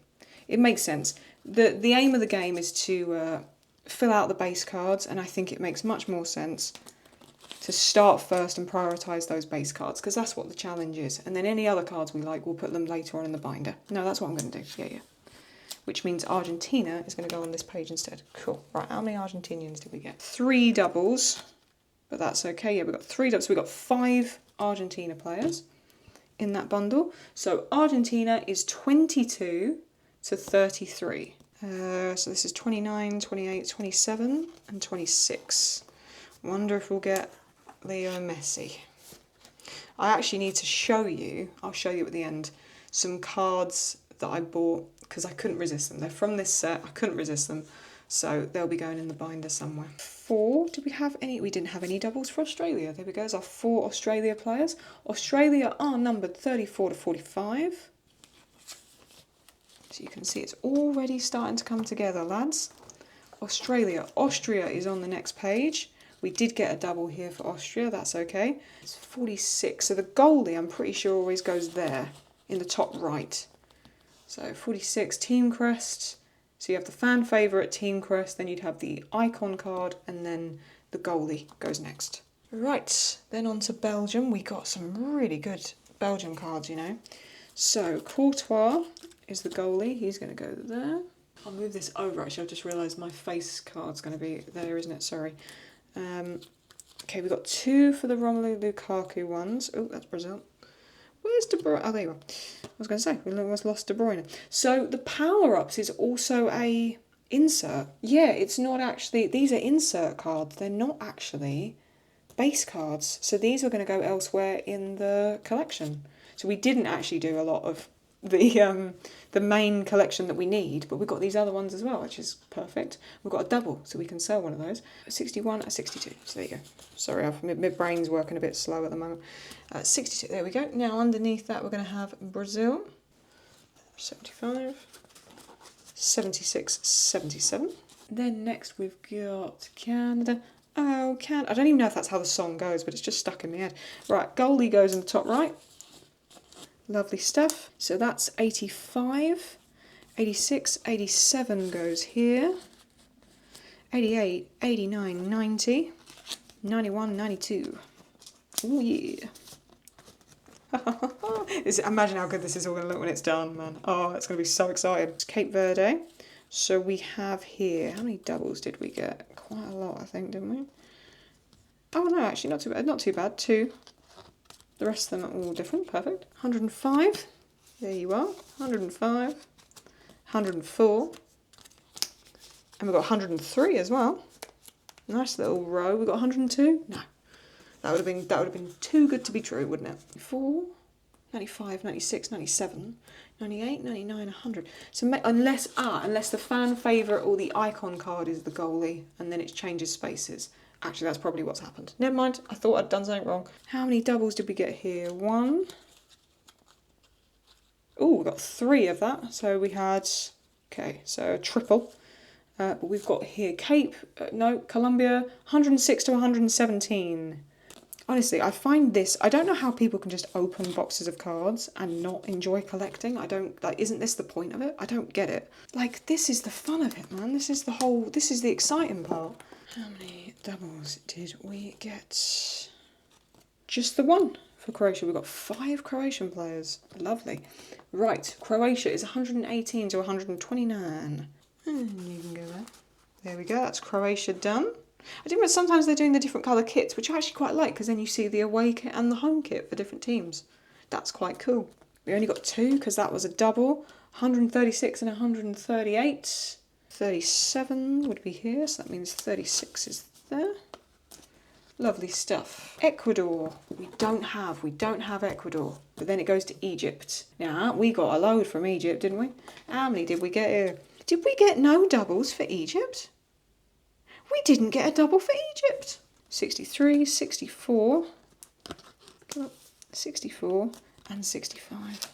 It makes sense. The aim of the game is to fill out the base cards, and I think it makes much more sense to start first and prioritise those base cards, because that's what the challenge is. And then any other cards we like, we'll put them later on in the binder. No, that's what I'm going to do. Yeah. Which means Argentina is going to go on this page instead. Cool. Right, how many Argentinians did we get? 3 doubles, but that's okay. Yeah, we've got 3 doubles. So we've got 5 Argentina players in that bundle. So Argentina is 22 to 33. So this is 29, 28, 27, and 26. Wonder if we'll get Leo Messi. I actually need to show you, I'll show you at the end, some cards that I bought because I couldn't resist them. They're from this set, I couldn't resist them. So they'll be going in the binder somewhere. 4, did we have any? We didn't have any doubles for Australia. There we go, there's our 4 Australia players. Australia are numbered 34 to 45. So you can see it's already starting to come together, lads. Australia. Austria is on the next page. We did get a double here for Austria, that's okay. It's 46, so the goalie I'm pretty sure always goes there, in the top right. So 46, team crest. So you have the fan favourite team crest, then you'd have the icon card, and then the goalie goes next. Right, then on to Belgium. We got some really good Belgium cards, you know. So Courtois is the goalie. He's going to go there. I'll move this over. Actually, I've just realised my face card's going to be there, isn't it? Sorry. Okay, we've got 2 for the Romelu Lukaku ones. Oh, that's Brazil. Where's De Bruyne? Oh, there you are. I was going to say, we almost lost De Bruyne. So the power-ups is also a insert. Yeah, it's not actually... These are insert cards. They're not actually base cards. So these are going to go elsewhere in the collection. So we didn't actually do a lot of the main collection that we need, but we've got these other ones as well, which is perfect. We've got a double, so we can sell one of those. A 61, a 62. So there you go. Sorry, my brain's working a bit slow at the moment. 62, there we go. Now underneath that we're going to have Brazil. 75. 76, 77. Then next we've got Canada. Oh, Canada. I don't even know if that's how the song goes, but it's just stuck in my head. Right, goalie goes in the top right. Lovely stuff. So that's 85, 86, 87 goes here, 88, 89, 90, 91, 92. Oh yeah. Imagine how good this is all going to look when it's done, man. Oh, it's going to be so exciting. It's Cape Verde. So we have here, how many doubles did we get? Quite a lot, I think, didn't we? Oh no, actually not too bad. Not too bad. 2. The rest of them are all different. Perfect. 105. There you are. 105. 104. And we've got 103 as well. Nice little row. We've got 102. No. That would have been too good to be true, wouldn't it? 4, 95, 96, 97, 98, 99, 100. So unless the fan favourite or the icon card is the goalie and then it changes spaces. Actually, that's probably what's happened. Never mind, I thought I'd done something wrong. How many doubles did we get here? 1. Oh, we got 3 of that. So we had, okay, so a triple. But we've got here Colombia, 106 to 117. Honestly, I find this, I don't know how people can just open boxes of cards and not enjoy collecting. Isn't this the point of it? I don't get it. Like, this is the fun of it, man. This is the exciting part. How many doubles did we get? Just the 1 for Croatia. We've got 5 Croatian players. Lovely. Right, Croatia is 118 to 129. And you can go there. There we go, that's Croatia done. I think sometimes they're doing the different colour kits, which I actually quite like, because then you see the away kit and the home kit for different teams. That's quite cool. We only got 2, because that was a double. 136 and 138. 37 would be here, so that means 36 is there. Lovely stuff. Ecuador. We don't have Ecuador, but then it goes to Egypt. Now, we got a load from Egypt, didn't we? How many did we get here? Did we get no doubles for Egypt? We didn't get a double for Egypt. 63, 64, 64 and 65.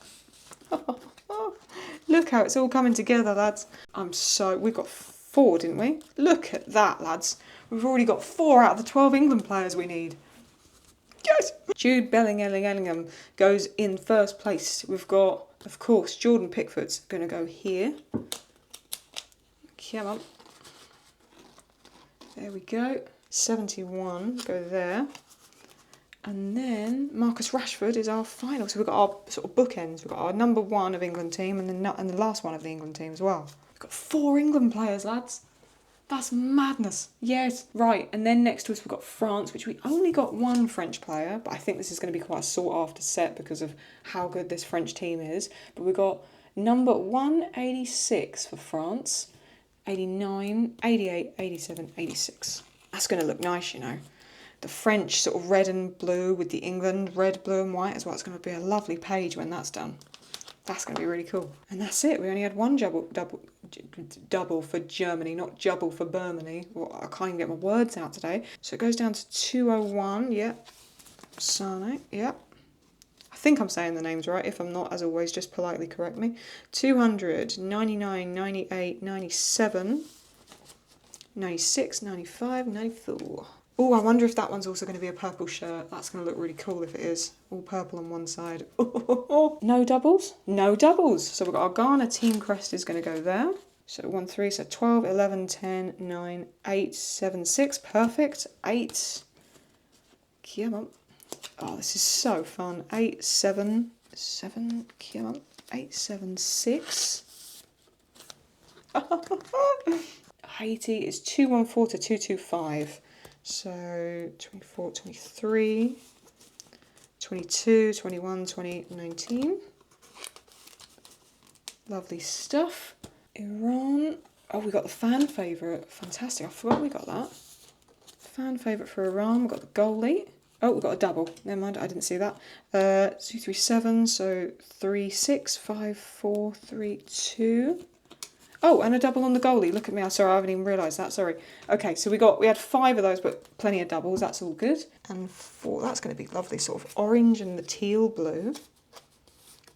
Look how it's all coming together, lads. We got 4, didn't we? Look at that, lads. We've already got 4 out of the 12 England players we need. Yes! Jude Bellingham goes in first place. We've got, of course, Jordan Pickford's going to go here. Come on. There we go. 71, go there. And then Marcus Rashford is our final. So we've got our sort of bookends. We've got our number 1 of England team and the last one of the England team as well. We've got 4 England players, lads. That's madness. Yes, right. And then next to us we've got France, which we only got 1 French player, but I think this is going to be quite a sought after set because of how good this French team is. But we've got number 186 for France, 89, 88, 87, 86. That's going to look nice, you know. The French sort of red and blue with the England red, blue and white as well. It's going to be a lovely page when that's done. That's going to be really cool. And that's it. We only had 1 double for Germany, not jubble for Bermany. Well, I can't even get my words out today. So it goes down to 201. Yep. Sane. Yep. I think I'm saying the names right. If I'm not, as always, just politely correct me. 200, 99, 98, 97, 96, 95, 94. Oh, I wonder if that one's also going to be a purple shirt. That's going to look really cool if it is. All purple on one side. No doubles? No doubles. So we've got our Ghana team crest is going to go there. So 1, 3, so 12, 11, 10, 9, 8, 7, 6. Perfect. 8. Come on. Oh, this is so fun. 8, 7, 7. Come on. 8, 7, 6. Haiti is 214 to 225. So 24, 23, 22, 21, 20, 19. Lovely stuff. Iran. Oh, we got the fan favourite. Fantastic. I forgot we got that. Fan favourite for Iran. We've got the goalie. Oh, we've got a double. Never mind, I didn't see that. 2, 3, 7. So 3, 6, 5, 4, 3, 2. Oh, and a double on the goalie. Look at me. I'm sorry, I haven't even realised that. Sorry. Okay, so we had 5 of those, but plenty of doubles. That's all good. And 4. That's going to be lovely, sort of orange and the teal blue.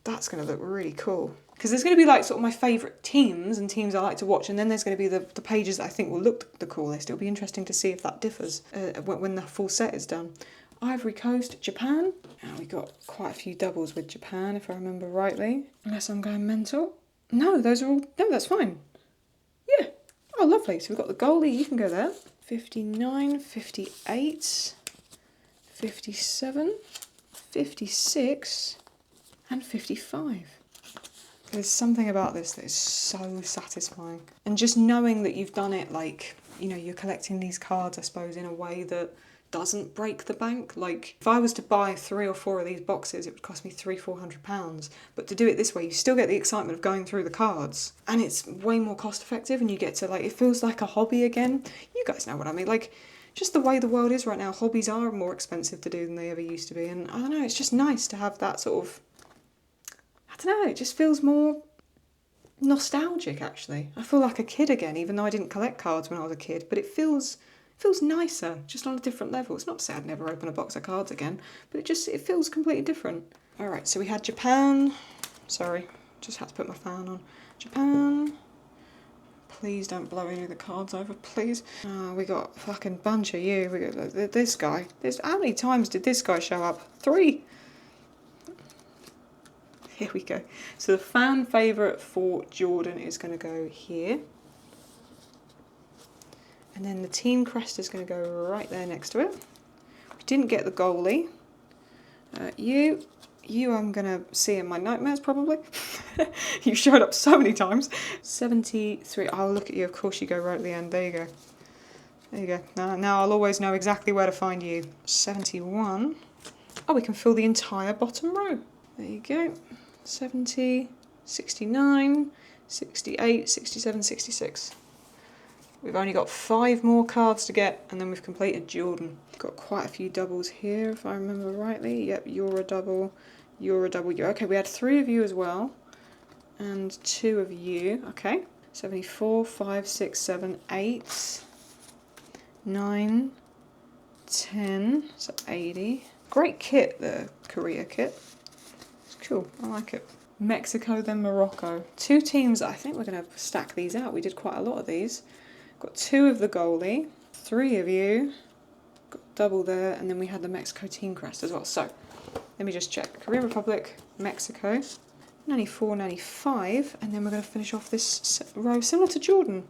That's going to look really cool. Because there's going to be like sort of my favourite teams and teams I like to watch, and then there's going to be the pages that I think will look the coolest. It'll be interesting to see if that differs when the full set is done. Ivory Coast, Japan. And we got quite a few doubles with Japan, if I remember rightly. Unless I'm going mental. No, those are all... No, that's fine. Yeah. Oh, lovely. So we've got the goalie. You can go there. 59, 58, 57, 56, and 55. There's something about this that is so satisfying. And just knowing that you've done it, like, you know, you're collecting these cards, I suppose, in a way that doesn't break the bank. Like, if I was to buy 3 or 4 of these boxes, it would cost me £300-400. But to do it this way, you still get the excitement of going through the cards. And it's way more cost effective, and you get to, like, it feels like a hobby again. You guys know what I mean. Like, just the way the world is right now, hobbies are more expensive to do than they ever used to be. And I don't know, it's just nice to have that sort of... I don't know, it just feels more nostalgic, actually. I feel like a kid again, even though I didn't collect cards when I was a kid, but it feels nicer, just on a different level. It's not to say I'd never open a box of cards again, but it feels completely different. Alright, so we had Japan. Sorry, just had to put my fan on. Japan. Please don't blow any of the cards over, please. We got a fucking bunch of you. We got this guy. How many times did this guy show up? 3. Here we go. So the fan favourite for Jordan is going to go here. And then the team crest is going to go right there next to it. We didn't get the goalie. You I'm going to see in my nightmares probably. You showed up so many times. 73. Oh, look at you. Of course you go right at the end. There you go. There you go. Now I'll always know exactly where to find you. 71. Oh, we can fill the entire bottom row. There you go. 70, 69, 68, 67, 66. We've only got 5 more cards to get, and then we've completed Jordan. Got quite a few doubles here, if I remember rightly. Yep, you're a double, you're a double. Okay, we had 3 of you as well, and 2 of you. Okay, 74, 5, 6, 7, 8, 9, 10, so 80. Great kit, the Korea kit. Cool, I like it. Mexico, then Morocco. 2 teams, I think we're going to stack these out. We did quite a lot of these. Got 2 of the goalie, 3 of you, got double there, and then we had the Mexico team crest as well. So, let me just check. Korean Republic, Mexico, 94, 95, and then we're going to finish off this row similar to Jordan.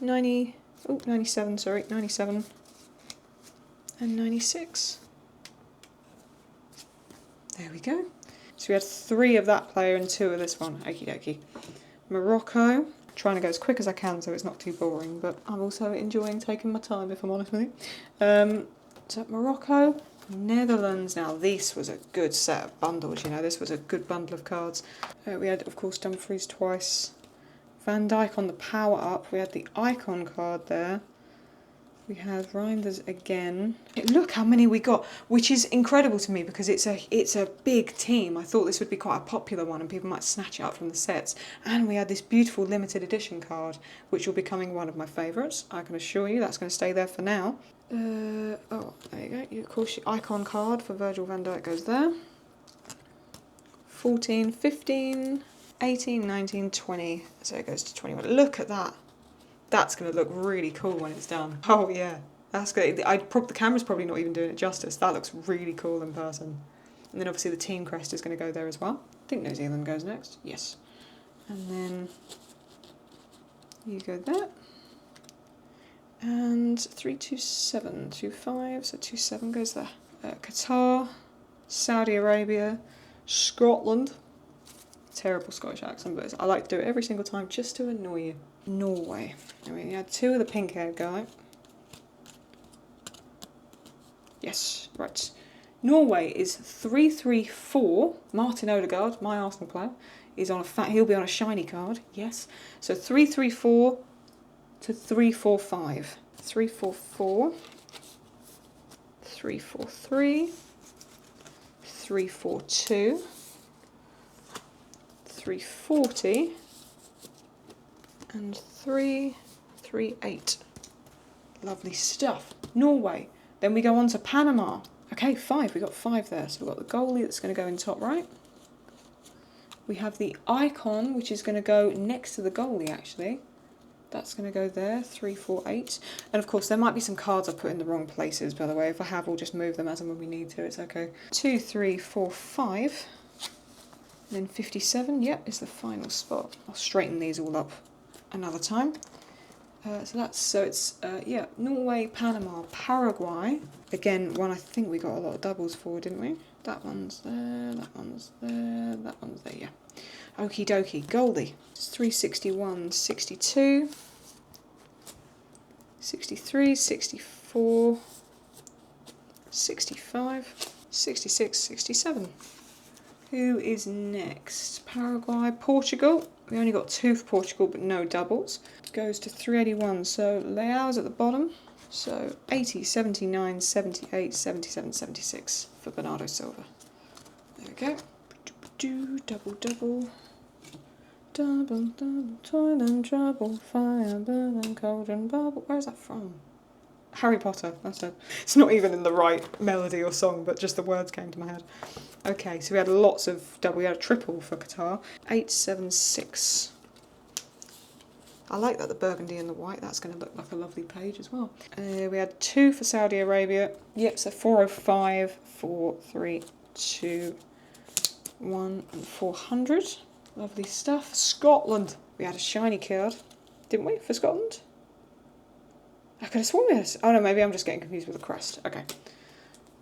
97, sorry, 97, and 96. There we go. So we had 3 of that player and 2 of this one. Okie dokie. Morocco. Trying to go as quick as I can so it's not too boring, but I'm also enjoying taking my time, if I'm honest with you. So Morocco, Netherlands. Now this was a good set of bundles, you know. This was a good bundle of cards. We had, of course, Dumfries twice. Van Dijk on the power up. We had the icon card there. We have Reinders again. Look how many we got, which is incredible to me because it's a big team. I thought this would be quite a popular one and people might snatch it up from the sets. And we had this beautiful limited edition card, which will be becoming one of my favourites. I can assure you that's going to stay there for now. Oh, there you go. Of course, your icon card for Virgil van Dijk goes there. 14, 15, 18, 19, 20. So it goes to 21. Look at that. That's going to look really cool when it's done. Oh yeah, that's good. The camera's probably not even doing it justice. That looks really cool in person. And then obviously the team crest is going to go there as well. I think New Zealand goes next. Yes. And then You go there. And 327, 25, so 27 goes there. Qatar, Saudi Arabia, Scotland. Terrible Scottish accent, but I like to do it every single time just to annoy you. Norway. I mean, you had 2 of the pink-haired guy. Yes, right. Norway is 334. Martin Odegaard, my Arsenal player, is on he'll be on a shiny card. Yes. So 334 to 345. 344. 343. 342. 340. And 338. Lovely stuff. Norway. Then we go on to Panama. Okay, 5. We got 5 there. So we've got the goalie that's going to go in top right. We have the icon, which is going to go next to the goalie, actually. That's going to go there, 348. And of course, there might be some cards I put in the wrong places, by the way. If I have, we'll just move them as and when we need to. It's okay. 2, 3, 4, 5. And then 57, yep, is the final spot. I'll straighten these all up another time. So it's Norway, Panama, Paraguay. Again, one I think we got a lot of doubles for, didn't we? That one's there, that one's there, that one's there, yeah. Okie dokie. Goldie. It's 361, 62, 63, 64, 65, 66, 67. Who is next? Paraguay, Portugal. We only got 2 for Portugal, but no doubles. It goes to 381, so Leao's at the bottom. So 80, 79, 78, 77, 76 for Bernardo Silva. There we go. Double, double. Double, double, toil and trouble, fire, burn, cold and bubble. Where is that from? Harry Potter, that's it. It's not even in the right melody or song, but just the words came to my head. Okay, so we had lots of double. We had a triple for Qatar. 876. I like that, the burgundy and the white. That's going to look like a lovely page as well. We had 2 for Saudi Arabia. Yep, so 405, 4, 3, 2, 1, and 400. Lovely stuff. Scotland. We had a shiny card, didn't we, for Scotland? I could have sworn we had oh no, maybe I'm just getting confused with the crest. Okay.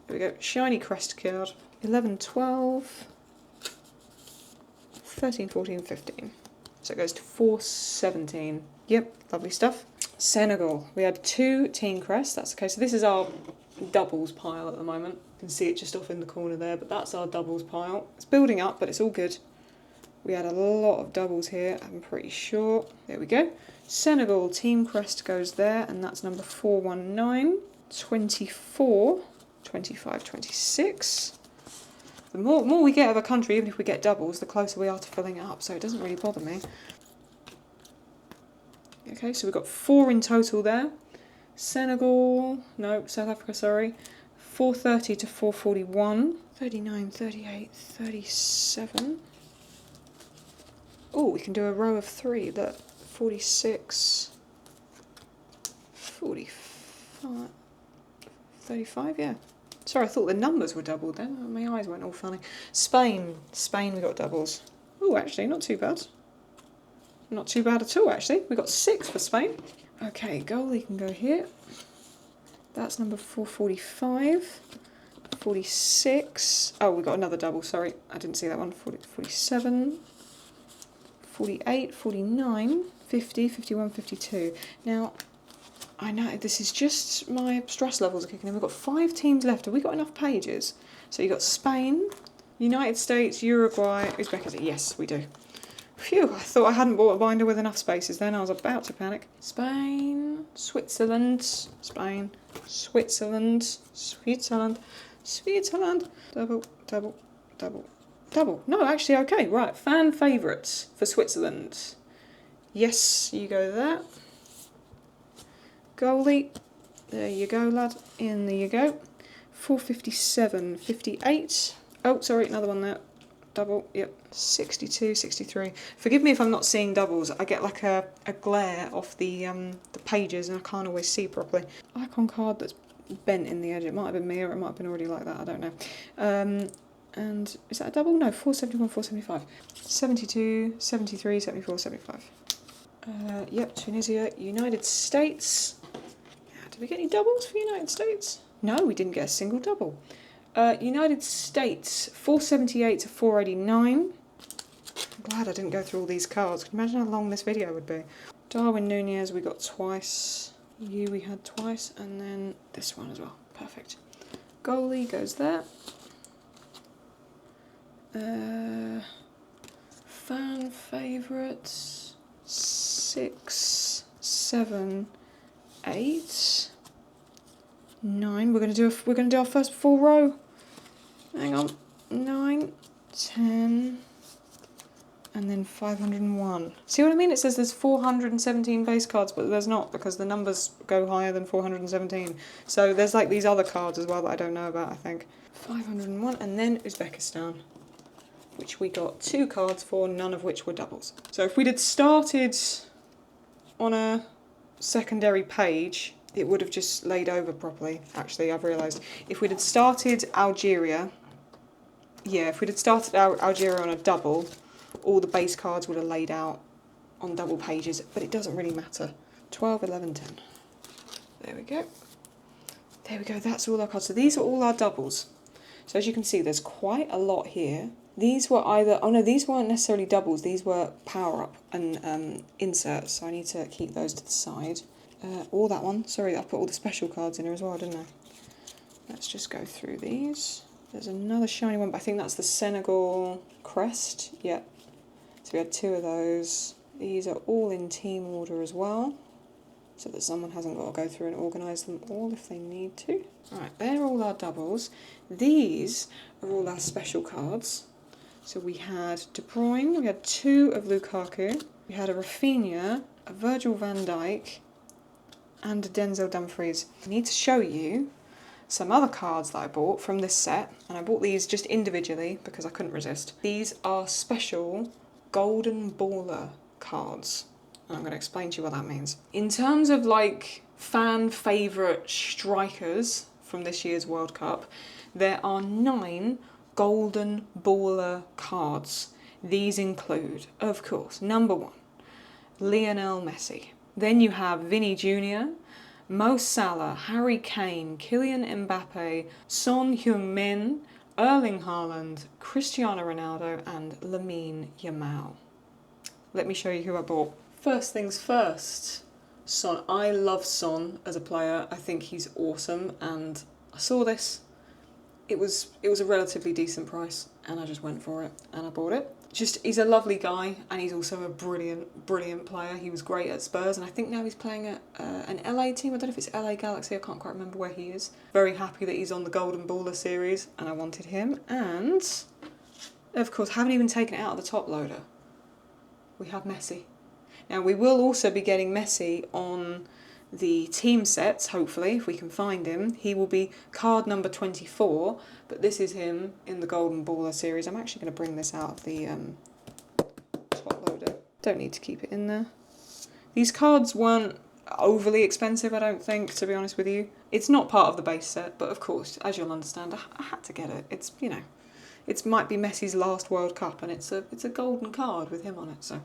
There we go. Shiny crest card. 11, 12, 13, 14, 15. So it goes to 417. Yep, lovely stuff. Senegal. We had 2 team crests. That's okay. So this is our doubles pile at the moment. You can see it just off in the corner there, but that's our doubles pile. It's building up, but it's all good. We had a lot of doubles here, I'm pretty sure. There we go. Senegal, team crest goes there, and that's number 419, 24, 25, 26. The more we get of a country, even if we get doubles, the closer we are to filling it up, so it doesn't really bother me. Okay, so we've got 4 in total there. Senegal, no, South Africa, sorry. 430 to 441, 39, 38, 37. Oh, we can do a row of 3, look. 46, 45, 35, yeah. Sorry, I thought the numbers were doubled then. My eyes went all funny. Spain, we got doubles. Oh, actually, not too bad. Not too bad at all, actually. We got 6 for Spain. Okay, goalie can go here. That's number 445, 46. Oh, we got another double, sorry. I didn't see that one. 47, 48, 49. 50, 51, 52. Now, I know this is just my stress levels are kicking in. We've got 5 teams left. Have we got enough pages? So you've got Spain, United States, Uruguay, Uzbekistan. Yes, we do. Phew, I thought I hadn't bought a binder with enough spaces then. I was about to panic. Spain, Switzerland, Spain, Switzerland, Switzerland, Switzerland. Double, double, double, double. No, actually, okay, right. Fan favourites for Switzerland. Yes, you go there. Goalie. There you go, lad. In there you go. 457, 58. Oh, sorry, another one there. Double, yep. 62, 63. Forgive me if I'm not seeing doubles. I get like a glare off the pages and I can't always see properly. Icon card that's bent in the edge. It might have been me or it might have been already like that. I don't know. And is that a double? No, 471, 475. 72, 73, 74, 75. Yep, Tunisia, United States. Did we get any doubles for United States? No, we didn't get a single double. United States, 478 to 489. I'm glad I didn't go through all these cards. Can you imagine how long this video would be? Darwin Nunez we got twice. You we had twice, and then this one as well. Perfect. Goalie goes there. Fan favourites. 6, 7, 8, 9. We're gonna do our first full row. Hang on. 9, 10, and then 501. See what I mean? It says there's 417 base cards, but there's not, because the numbers go higher than 417. So there's like these other cards as well that I don't know about, I think. 501, and then Uzbekistan, which we got 2 cards for, none of which were doubles. So if we'd had started on a secondary page, it would have just laid over properly. Actually, I've realised. If we'd had started Algeria, if we'd had started Algeria on a double, all the base cards would have laid out on double pages, but it doesn't really matter. 12, 11, 10. There we go. There we go, that's all our cards. So these are all our doubles. So as you can see, there's quite a lot here. These were either, oh no, these weren't necessarily doubles, these were power-up and inserts, so I need to keep those to the side. Or that one, sorry, I put all the special cards in here as well, didn't I? Let's just go through these. There's another shiny one, but I think that's the Senegal crest, yep. So we had 2 of those. These are all in team order as well, so that someone hasn't got to go through and organise them all if they need to. Right, they're all our doubles. These are all our special cards. So we had De Bruyne, we had 2 of Lukaku, we had a Rafinha, a Virgil van Dijk, and a Denzel Dumfries. I need to show you some other cards that I bought from this set, and I bought these just individually because I couldn't resist. These are special Golden Baller cards. And I'm going to explain to you what that means. In terms of like fan favourite strikers from this year's World Cup, there are 9 Golden Baller cards. These include, of course, number 1, Lionel Messi. Then you have Vinny Jr., Mo Salah, Harry Kane, Kylian Mbappe, Son Heung-min, Erling Haaland, Cristiano Ronaldo, and Lamine Yamal. Let me show you who I bought. First things first, Son. I love Son as a player. I think he's awesome, and I saw this. It was a relatively decent price, and I just went for it, and I bought it. He's a lovely guy, and he's also a brilliant player. He was great at Spurs, and I think now he's playing at an LA team. I don't know if it's LA Galaxy, I can't quite remember where he is. Very happy that he's on the Golden Baller series, and I wanted him. And, of course, haven't even taken it out of the top loader. We have Messi. Now, we will also be getting Messi on the team sets, hopefully, if we can find him. He will be card number 24, but this is him in the Golden Baller series. I'm actually going to bring this out of the top loader. Don't need to keep it in there. These cards weren't overly expensive, I don't think, to be honest with you. It's not part of the base set, but of course, as you'll understand, I had to get it. It's, you know, it might be Messi's last World Cup, and it's a golden card with him on it. So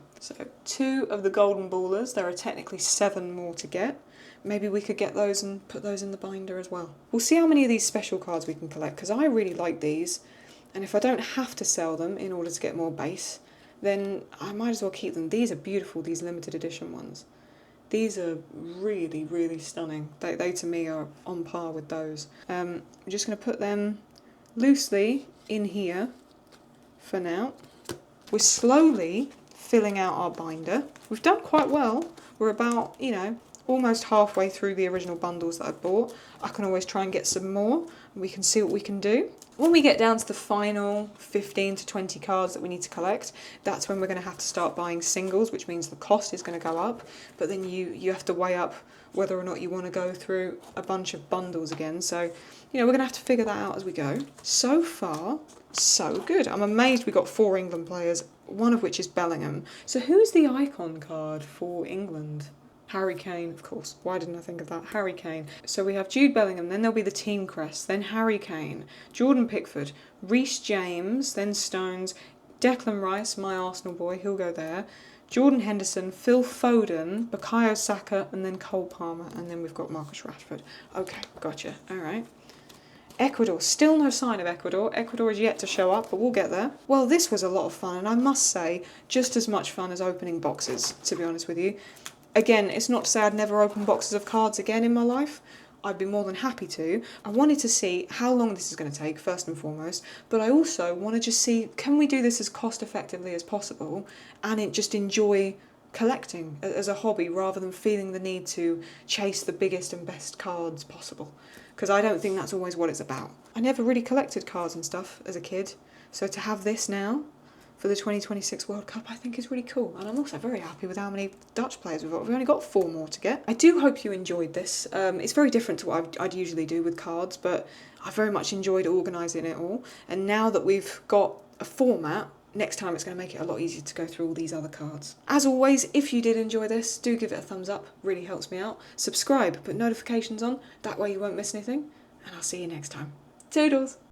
2 of the Golden Ballers. There are technically 7 more to get. Maybe we could get those and put those in the binder as well. We'll see how many of these special cards we can collect, because I really like these, and if I don't have to sell them in order to get more base, then I might as well keep them. These are beautiful, these limited edition ones. These are really, really stunning. They to me are on par with those. I'm just going to put them loosely in here for now. We're slowly filling out our binder. We've done quite well. We're about, almost halfway through the original bundles that I bought. I can always try and get some more, and we can see what we can do. When we get down to the final 15 to 20 cards that we need to collect, that's when we're going to have to start buying singles, which means the cost is going to go up, but then you have to weigh up whether or not you want to go through a bunch of bundles again. So, we're going to have to figure that out as we go. So far, so good. I'm amazed we got 4 England players, one of which is Bellingham. So who's the icon card for England? Harry Kane, of course. Why didn't I think of that? Harry Kane. So we have Jude Bellingham, then there'll be the team crest, then Harry Kane, Jordan Pickford, Reece James, then Stones, Declan Rice, my Arsenal boy, he'll go there, Jordan Henderson, Phil Foden, Bukayo Saka, and then Cole Palmer, and then we've got Marcus Rashford. Okay, gotcha. All right. Ecuador, still no sign of Ecuador. Ecuador is yet to show up, but we'll get there. Well, this was a lot of fun, and I must say, just as much fun as opening boxes, to be honest with you. Again, it's not to say I'd never open boxes of cards again in my life. I'd be more than happy to. I wanted to see how long this is going to take, first and foremost, but I also want to just see, can we do this as cost effectively as possible and just enjoy collecting as a hobby rather than feeling the need to chase the biggest and best cards possible. Because I don't think that's always what it's about. I never really collected cards and stuff as a kid, so to have this now for the 2026 World Cup I think is really cool. And I'm also very happy with how many Dutch players we've got. We've only got 4 more to get. I do hope you enjoyed this. It's very different to what I'd usually do with cards, but I very much enjoyed organising it all. And now that we've got a format, next time it's going to make it a lot easier to go through all these other cards. As always, if you did enjoy this, do give it a thumbs up, really helps me out. Subscribe, put notifications on, that way you won't miss anything, and I'll see you next time. Toodles!